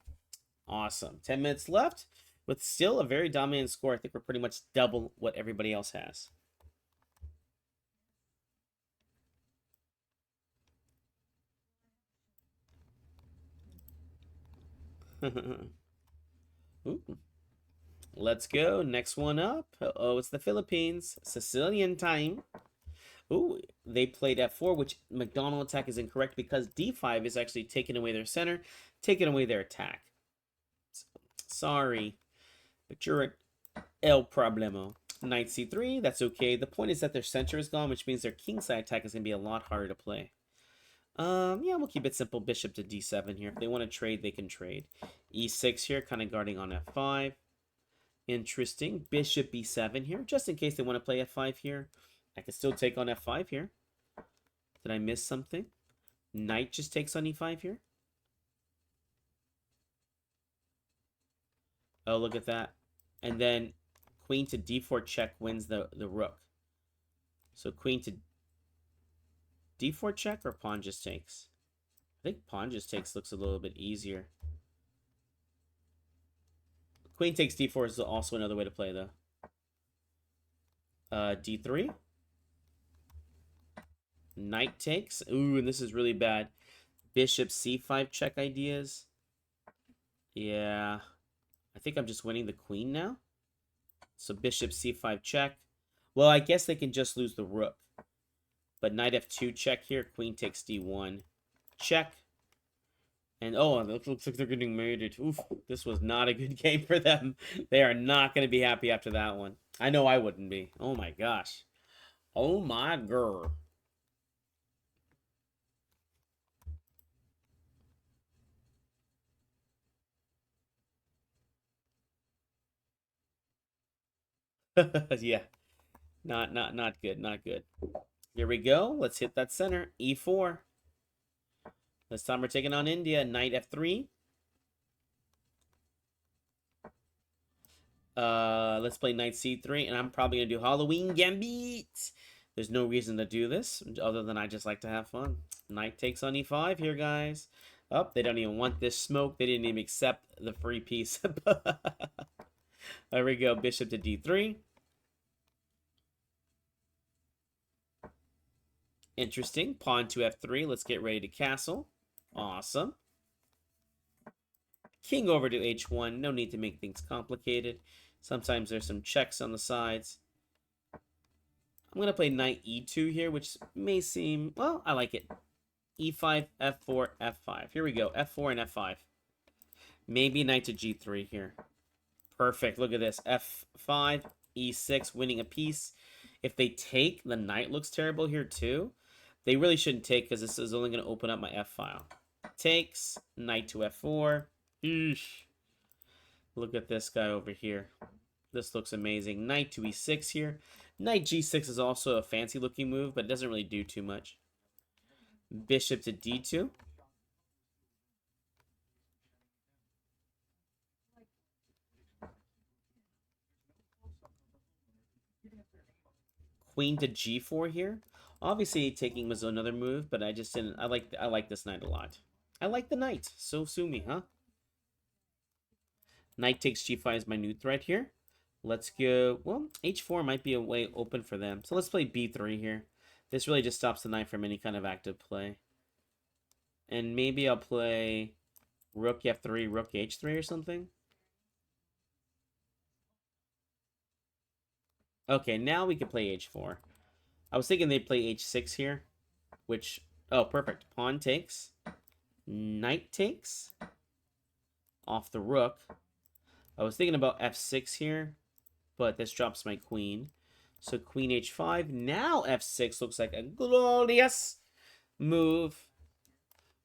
Awesome. 10 minutes left with still a very dominant score. I think we're pretty much double what everybody else has. Ooh. Let's go. Next one up. Oh, it's the Philippines. Sicilian time. Ooh, they played F4, which McDonald attack is incorrect because D5 is actually taking away their center, taking away their attack. Sorry, but you're at El Problemo. Knight C3, that's okay. The point is that their center is gone, which means their kingside attack is going to be a lot harder to play. Yeah, we'll keep it simple. Bishop to D7 here. If they want to trade, they can trade. E6 here, kind of guarding on F5. Interesting. Bishop B7 here, just in case they want to play F5 here. I can still take on F5 here. Did I miss something? Knight just takes on E5 here. Oh, look at that. And then queen to D4 check wins the rook. So queen to D4 check or pawn just takes? I think pawn just takes looks a little bit easier. Queen takes D4 is also another way to play, though. D3. Knight takes. Ooh, and this is really bad. Bishop C5 check ideas. Yeah. I think I'm just winning the queen now. So bishop C5 check. Well, I guess they can just lose the rook. But knight F2 check here. Queen takes D1. Check. And oh, it looks like they're getting mated. Oof, this was not a good game for them. They are not going to be happy after that one. I know I wouldn't be. Oh my gosh. Oh my girl. Yeah, not good, not good. Here we go. Let's hit that center. E4. This time we're taking on India. Knight F3. Let's play Knight C3, and I'm probably gonna do Halloween Gambit. There's no reason to do this other than I just like to have fun. Knight takes on E5 here, guys. Oh, they don't even want this smoke. They didn't even accept the free piece. There we go. Bishop to D3. Interesting. Pawn to F3. Let's get ready to castle. Awesome. King over to H1. No need to make things complicated. Sometimes there's some checks on the sides. I'm going to play knight E2 here, which may seem... Well, I like it. E5, F4, F5. Here we go. F4 and F5. Maybe knight to G3 here. Perfect. Look at this. F5, E6, winning a piece. If they take, the knight looks terrible here too. They really shouldn't take because this is only going to open up my F file. Takes. Knight to F4. Eesh. Look at this guy over here. This looks amazing. Knight to E6 here. Knight G6 is also a fancy looking move, but it doesn't really do too much. Bishop to D2. Queen to G4 here. Obviously, taking was another move, but I just didn't. I like this knight a lot. I like the knight. So sue me, huh? Knight takes G5 is my new threat here. Let's go. Well, H4 might be a way open for them. So let's play B3 here. This really just stops the knight from any kind of active play. And maybe I'll play Rook F3, Rook H3 or something. Okay, now we can play H4. I was thinking they'd play H6 here, which... Oh, perfect. Pawn takes. Knight takes. Off the rook. I was thinking about F6 here, but this drops my queen. So Queen H5. Now F6 looks like a glorious move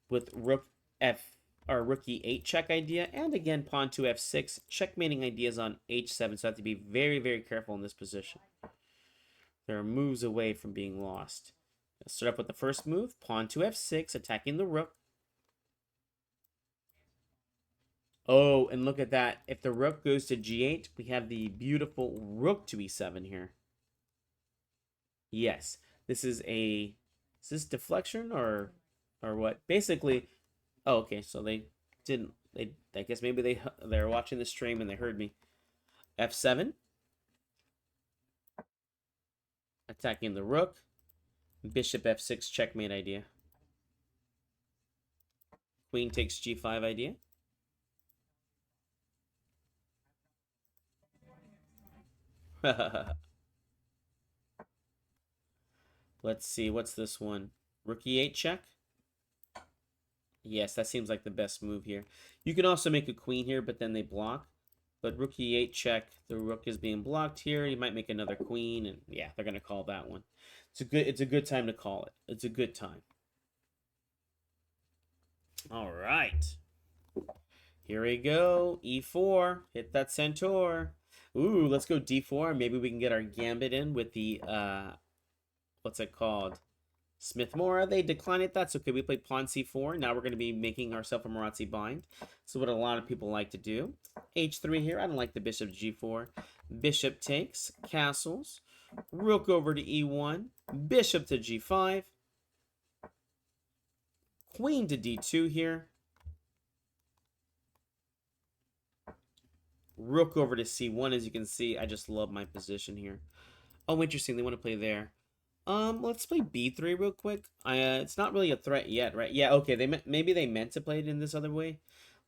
with Rook F or Rook E8 check idea. And again, Pawn to F6. Checkmating ideas on H7. So I have to be very, very careful in this position. There are moves away from being lost. Let's start up with the first move. Pawn to F6, attacking the rook. Oh, and look at that. If the rook goes to G8, we have the beautiful rook to E7 here. Yes. This is a... Is this deflection or what? Basically... Oh, okay. So they didn't... I guess maybe they're watching the stream and they heard me. F7. Attacking the rook. Bishop F6 checkmate idea. Queen takes G5 idea. Let's see. What's this one? Rook E8 check? Yes, that seems like the best move here. You can also make a queen here, but then they block. But Rook E8 check. The rook is being blocked here. You might make another queen, and yeah, they're gonna call that one. It's a good time to call it. It's a good time. All right. Here we go. E4. Hit that centaur. Ooh, let's go D4. Maybe we can get our gambit in with the what's it called? Smith-Morra. They decline it. That's okay. We played pawn C4. Now we're going to be making ourselves a Marazzi bind. So what a lot of people like to do. H3 here. I don't like the bishop G4. Bishop takes. Castles. Rook over to E1. Bishop to G5. Queen to D2 here. Rook over to C1. As you can see, I just love my position here. Oh, interesting. They want to play there. Let's play B3 real quick. It's not really a threat yet, right? Yeah, okay. Maybe they meant to play it in this other way.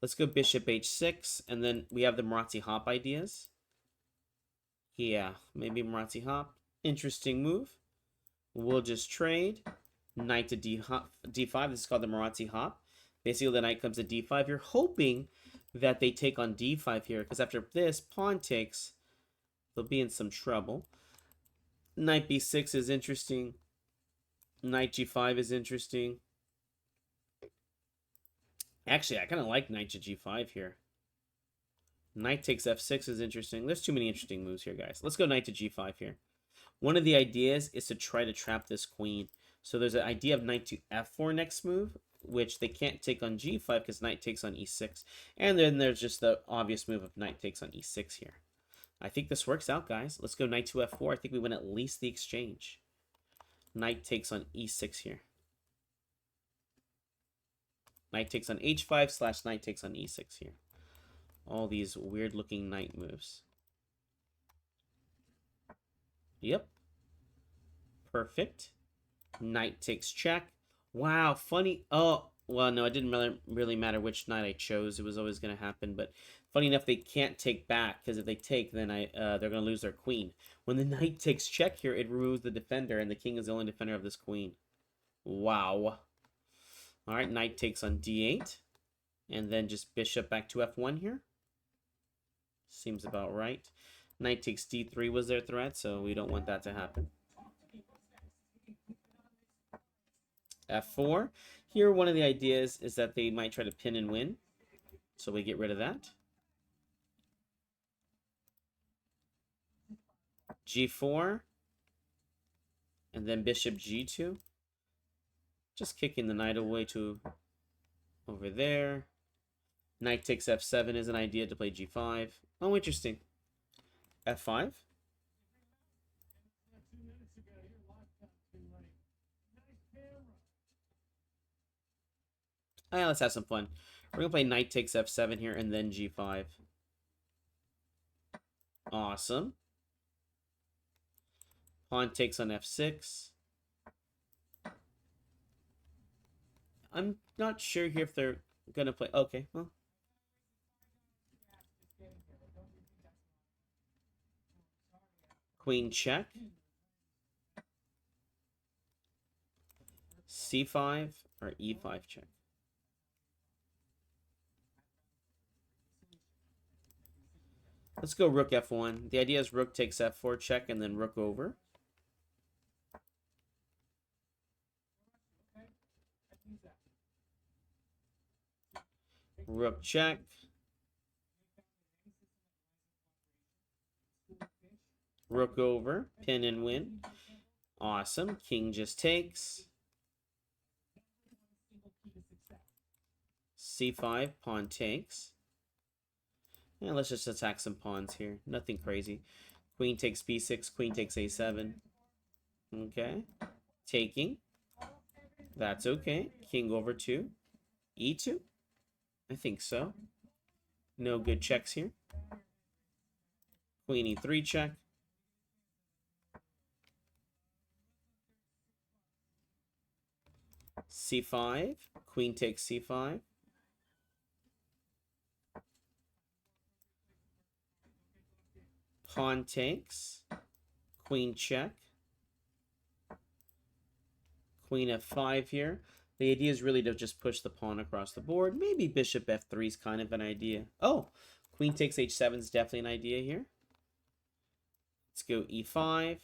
Let's go Bishop H6, and then we have the Marazzi hop ideas. Yeah, maybe Marazzi hop. Interesting move. We'll just trade. Knight to D5. This is called the Marazzi hop. Basically, the knight comes to d5. You're hoping that they take on d5 here, because after this, pawn takes, they'll be in some trouble. Knight b6 is interesting. Knight g5 is interesting. Actually, I kind of like knight to g5 here. Knight takes f6 is interesting. There's too many interesting moves here, guys. Let's go knight to g5 here. One of the ideas is to try to trap this queen. So there's an idea of knight to f4 next move, which they can't take on g5 because knight takes on e6. And then there's just the obvious move of knight takes on e6 here. I think this works out, guys. Let's go knight to f4. I think we win at least the exchange. Knight takes on e6 here. Knight takes on h5 / knight takes on e6 here. All these weird looking knight moves. Yep. Perfect. Knight takes check. Wow, funny. Oh, well, no, it didn't really matter which knight I chose. It was always going to happen. But funny enough, they can't take back, because if they take, then they're going to lose their queen. When the knight takes check here, it removes the defender, and the king is the only defender of this queen. Wow. All right, knight takes on d8. And then just bishop back to f1 here. Seems about right. Knight takes d3 was their threat, so we don't want that to happen. f4. Here, one of the ideas is that they might try to pin and win. So we get rid of that. g4. And then bishop g2. Just kicking the knight away to over there. Knight takes f7 is an idea to play g5. Oh, interesting. f5. Yeah, let's have some fun. We're going to play knight takes f7 here and then g5. Awesome. Pawn takes on f6. I'm not sure here if they're going to play... Okay, well. Queen check. c5 or e5 check. Let's go rook f1. The idea is rook takes f4 check and then rook over. Rook check. Rook over. Pin and win. Awesome. King just takes. c5. Pawn takes. Yeah, let's just attack some pawns here. Nothing crazy. Queen takes b6. Queen takes a7. Okay. Taking. That's okay. King over 2. e2. I think so. No good checks here. Queen e3 check. c5. Queen takes c5. Pawn takes. Queen check. Queen f5 here. The idea is really to just push the pawn across the board. Maybe bishop f3 is kind of an idea. Oh, queen takes h7 is definitely an idea here. Let's go e5.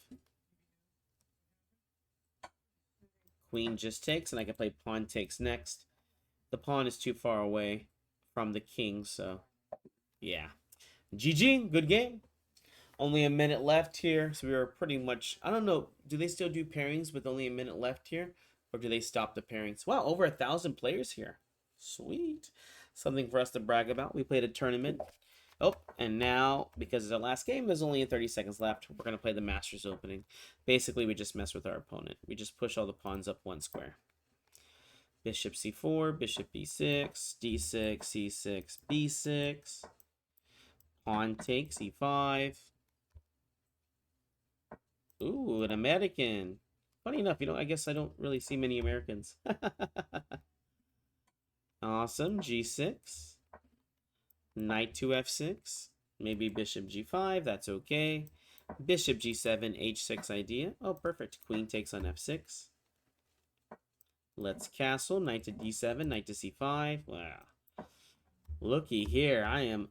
Queen just takes, and I can play pawn takes next. The pawn is too far away from the king, so yeah. GG, good game. Only a minute left here, so we were pretty much... I don't know, do they still do pairings with only a minute left here? Or do they stop the pairings? Wow, over 1,000 players here. Sweet. Something for us to brag about. We played a tournament. Oh, and now, because it's our last game, there's only 30 seconds left. We're going to play the Masters opening. Basically, we just mess with our opponent. We just push all the pawns up one square. Bishop c4, bishop b6, d6, c6, b6. Pawn takes e5. Ooh, an American. Funny enough, I guess I don't really see many Americans. Awesome. G6. Knight to f6. Maybe bishop g5. That's okay. Bishop g7, h6 idea. Oh, perfect. Queen takes on f6. Let's castle. Knight to d7, knight to c5. Wow. Looky here. I am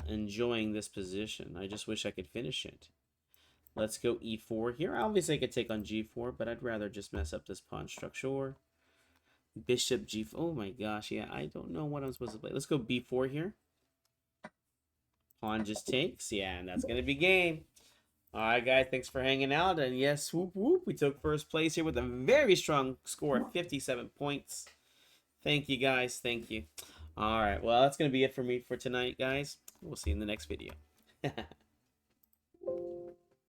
enjoying this position. I just wish I could finish it. Let's go e4 here. Obviously, I could take on g4, but I'd rather just mess up this pawn structure. Bishop g4. Oh my gosh, yeah, I don't know what I'm supposed to play. Let's go b4 here. Pawn just takes. Yeah, and that's going to be game. All right, guys, thanks for hanging out. And yes, whoop, whoop. We took first place here with a very strong score of 57 points. Thank you, guys. Thank you. All right, well, that's going to be it for me for tonight, guys. We'll see you in the next video.